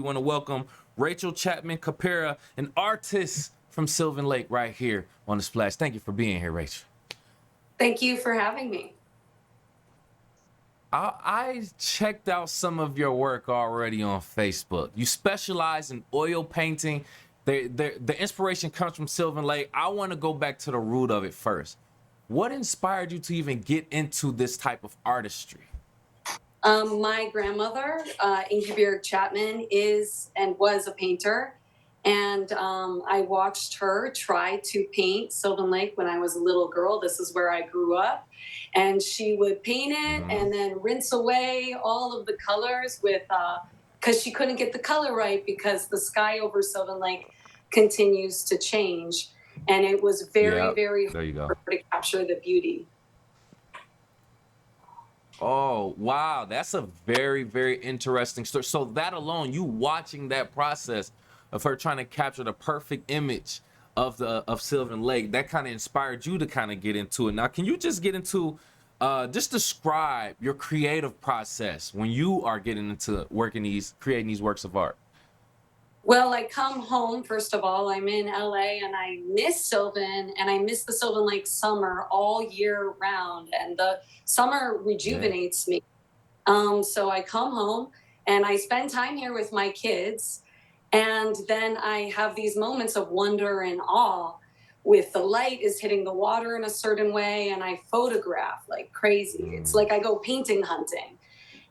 want to welcome Rachel Chapman Kopera, an artist from Sylvan Lake, right here on the Splash. Thank you for being here, Rachel. Thank you for having me. I checked out some of your work already on Facebook. You specialize in oil painting. The inspiration comes from Sylvan Lake. I want to go back to the root of it first. What inspired you to even get into this type of artistry? My grandmother, Ingeborg Chapman, is and was a painter. And I watched her try to paint Sylvan Lake when I was a little girl. This is where I grew up. And she would paint it and then rinse away all of the colors with, because she couldn't get the color right because the sky over Sylvan Lake continues to change. And it was very, very there you go. hard to capture the beauty. Oh, wow. That's a very, very interesting story. So that alone, you watching that process of her trying to capture the perfect image of Sylvan Lake, that kind of inspired you to kind of get into it. Now, can you just get into, just describe your creative process when you are getting into creating these works of art? Well, I come home, first of all, I'm in LA and I miss Sylvan and I miss the Sylvan Lake summer all year round. And the summer rejuvenates me. So I come home and I spend time here with my kids. And then I have these moments of wonder and awe with the light is hitting the water in a certain way. And I photograph like crazy. It's like I go painting hunting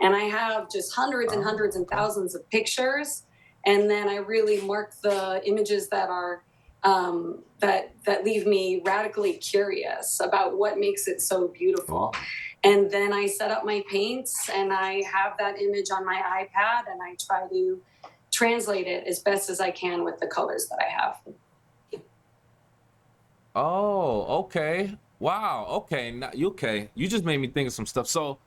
and I have just hundreds and hundreds and thousands of pictures. And then I really mark the images that are that leave me radically curious about what makes it so beautiful. And then I set up my paints and I have that image on my iPad and I try to translate it as best as I can with the colors that I have. Oh, okay. Wow. Okay. Now, you just made me think of some stuff. So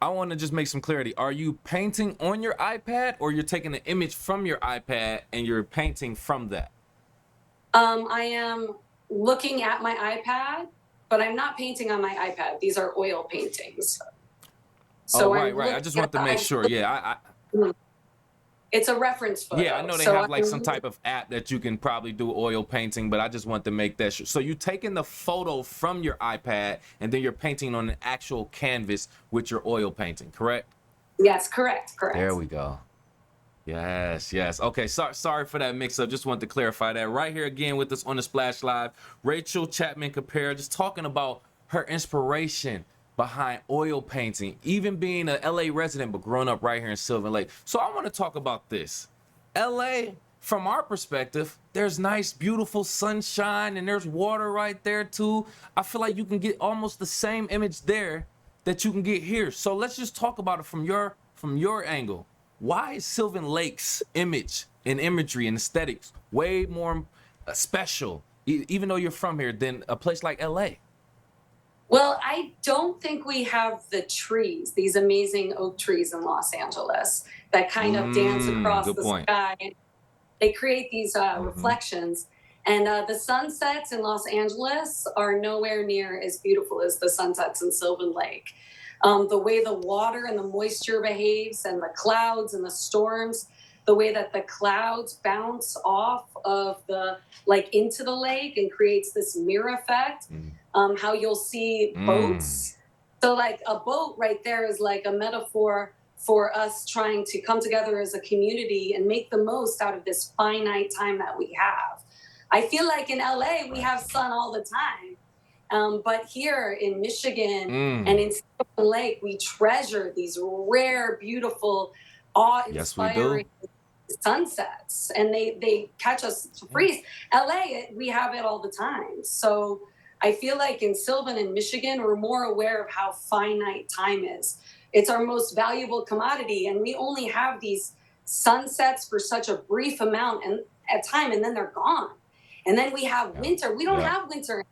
I want to just make some clarity. Are you painting on your iPad or you're taking an image from your iPad and you're painting from that? I am looking at my iPad, but I'm not painting on my iPad. These are oil paintings. So right. I just want to make sure. Yeah, it's a reference photo. Yeah, I know they have like some type of app that you can probably do oil painting, but I just want to make that sure. So you're taking the photo from your iPad and then you're painting on an actual canvas with your oil painting, correct? Yes, correct. There we go. Yes. Okay, sorry for that mix-up. Just wanted to clarify that. Right here again with us on the Splash Live, Rachel Chapman Kopera, just talking about her inspiration behind oil painting, even being an LA resident, but growing up right here in Sylvan Lake. So I want to talk about this. LA, from our perspective, there's nice, beautiful sunshine and there's water right there too. I feel like you can get almost the same image there that you can get here. So let's just talk about it from your angle. Why is Sylvan Lake's image and imagery and aesthetics way more special, even though you're from here, than a place like LA? Well, I don't think we have the trees, these amazing oak trees in Los Angeles that kind of dance across the sky. They create these reflections. And the sunsets in Los Angeles are nowhere near as beautiful as the sunsets in Sylvan Lake. The way the water and the moisture behaves and the clouds and the storms, the way that the clouds bounce off of into the lake and creates this mirror effect. How you'll see boats. So like a boat right there is like a metaphor for us trying to come together as a community and make the most out of this finite time that we have. I feel like in LA, we have sun all the time. But here in Michigan and in Sylvan Lake, we treasure these rare, beautiful, awe-inspiring sunsets. And they catch us to freeze. LA, we have it all the time. So I feel like in Sylvan and Michigan, we're more aware of how finite time is. It's our most valuable commodity, and we only have these sunsets for such a brief amount at time, and then they're gone. And then we have winter. We don't have winter.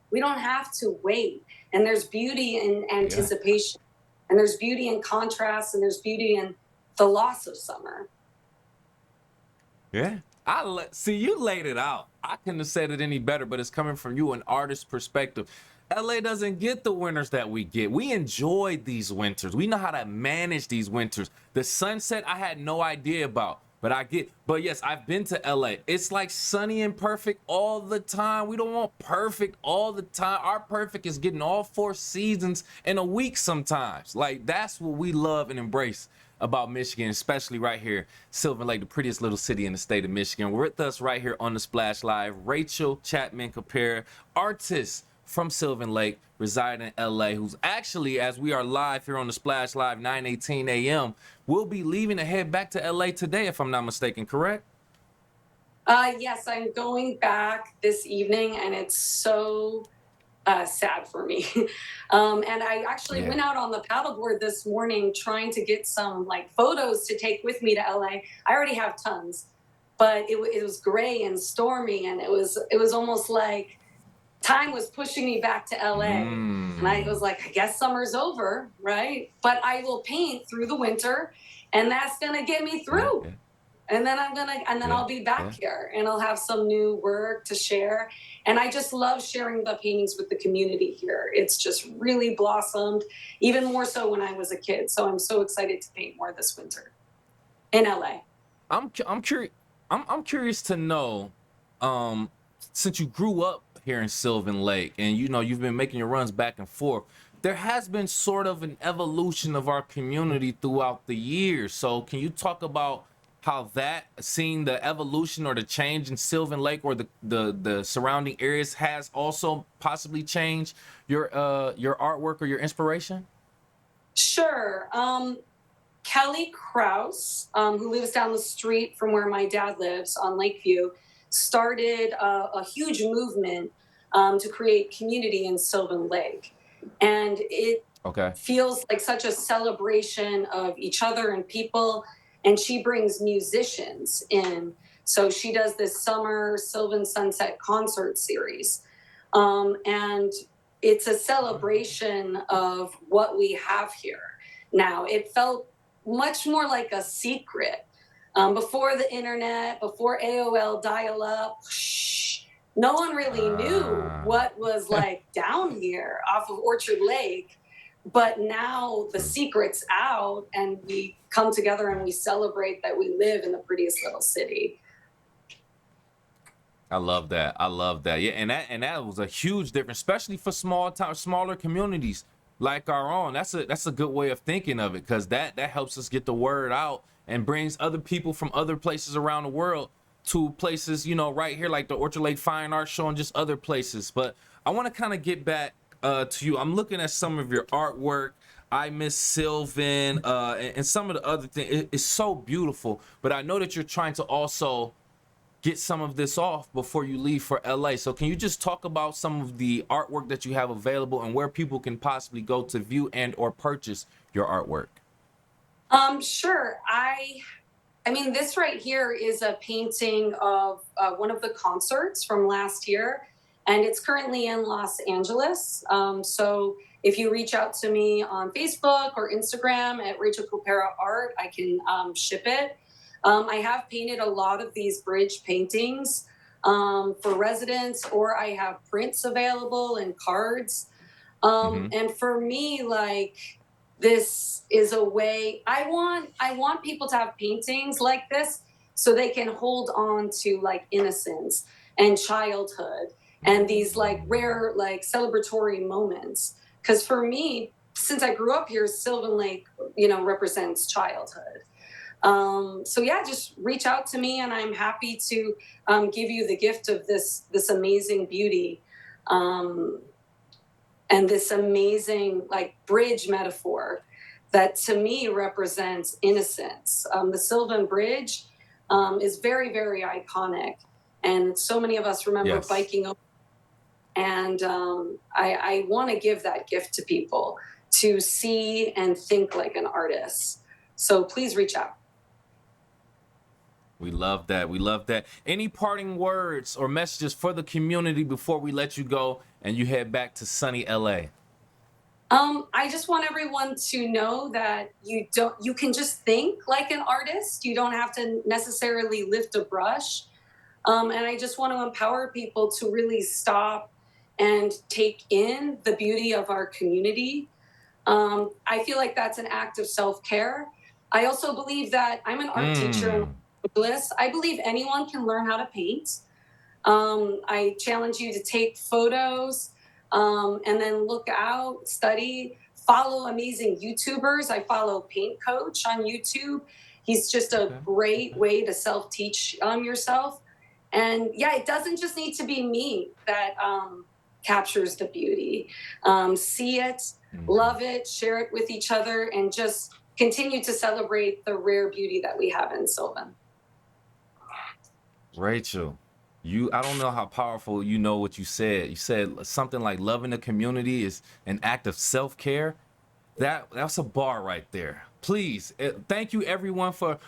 We don't have to wait. And there's beauty in anticipation, and there's beauty in contrast, and there's beauty in the loss of summer. Yeah. See, you laid it out. I couldn't have said it any better, but it's coming from you, an artist's perspective. LA doesn't get the winters that we get. We enjoy these winters. We know how to manage these winters. The sunset, I had no idea about. But yes, I've been to LA. It's like sunny and perfect all the time. We don't want perfect all the time. Our perfect is getting all 4 seasons in a week sometimes. Like, that's what we love and embrace about Michigan, especially right here, Sylvan Lake, the prettiest little city in the state of Michigan. We're with us right here on the Splash Live, Rachel Chapman Kopera, artist from Sylvan Lake, residing in LA, who's actually, as we are live here on the Splash Live, 9:18 a.m., will be leaving to head back to LA today, if I'm not mistaken, correct? Yes, I'm going back this evening, and it's so sad for me. And I actually went Yeah. out on the paddleboard this morning trying to get some like photos to take with me to LA. I already have tons, but it was gray and stormy, and it was almost like time was pushing me back to LA. And I Mm. was like, I guess summer's over, right? But I will paint through the winter, and that's gonna get me Yeah, through. yeah, And then yeah, I'll be back yeah. here, and I'll have some new work to share. And I just love sharing the paintings with the community here. It's just really blossomed, even more so when I was a kid. So I'm so excited to paint more this winter in LA. I'm curious. I'm curious to know, um, since you grew up here in Sylvan Lake, and you've been making your runs back and forth. There has been sort of an evolution of our community throughout the years. So, can you talk about how that, seeing the evolution or the change in Sylvan Lake or the surrounding areas, has also possibly changed your artwork or your inspiration? Sure. Kelly Kraus, who lives down the street from where my dad lives on Lakeview, started a huge movement to create community in Sylvan Lake. And it Okay. feels like such a celebration of each other and people. And she brings musicians in. So she does this summer Sylvan Sunset concert series. And it's a celebration of what we have here. Now, it felt much more like a secret. Before the internet, before AOL dial up, no one really knew Ah, what was like down here off of Orchard Lake. But now the true. secret's out, and we come together and we celebrate that we live in the prettiest little city. I love that. I love that. Yeah, and that was a huge difference, especially for smaller communities like our own. That's a good way of thinking of it, because that helps us get the word out and brings other people from other places around the world to places, right here, like the Orchard Lake Fine Art Show and just other places. But I want to kind of get back to you. I'm looking at some of your artwork. I Miss Sylvan, and some of the other things. It's so beautiful. But I know that you're trying to also get some of this off before you leave for LA. So can you just talk about some of the artwork that you have available and where people can possibly go to view and or purchase your artwork? Sure. I mean, this right here is a painting of one of the concerts from last year, and it's currently in Los Angeles. So if you reach out to me on Facebook or Instagram at Rachel Kopera Art, I can ship it. I have painted a lot of these bridge paintings for residents, or I have prints available and cards. Mm-hmm. And for me, like, this is a way I want people to have paintings like this so they can hold on to like innocence and childhood and these like rare like celebratory moments. Because for me, since I grew up here, Sylvan Lake, represents childhood. So yeah, just reach out to me, and I'm happy to give you the gift of this amazing beauty. Um, and this amazing like bridge metaphor that to me represents innocence. The Sylvan Bridge is very, very iconic, and so many of us remember Yes. biking over. And I want to give that gift to people to see and think like an artist. So please reach out. We love that. We love that. Any parting words or messages for the community before we let you go and you head back to sunny LA? I just want everyone to know that you can just think like an artist. You don't have to necessarily lift a brush. And I just want to empower people to really stop and take in the beauty of our community. I feel like that's an act of self care. I also believe that I'm an art teacher, and Mm. Angeles. I believe anyone can learn how to paint. I challenge you to take photos and then look out, study, follow amazing YouTubers. I follow Paint Coach on YouTube. He's just a Okay. great Okay. way to self teach yourself. And yeah, it doesn't just need to be me that captures the beauty. See it, love it, share it with each other, and just continue to celebrate the rare beauty that we have in Sylvan. Rachel, I don't know how powerful you know what you said. You said something like loving the community is an act of self-care. That's a bar right there. Please, thank you everyone for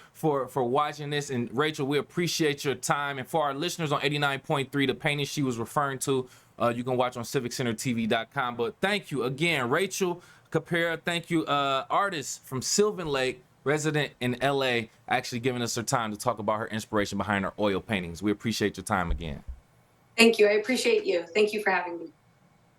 watching this. And Rachel, we appreciate your time. And for our listeners on 89.3, the painting she was referring to, you can watch on civiccentertv.com. But thank you again, Rachel Kopera. Thank you, artist from Sylvan Lake, resident in LA, actually giving us her time to talk about her inspiration behind her oil paintings. We appreciate your time again. Thank you. I appreciate you. Thank you for having me.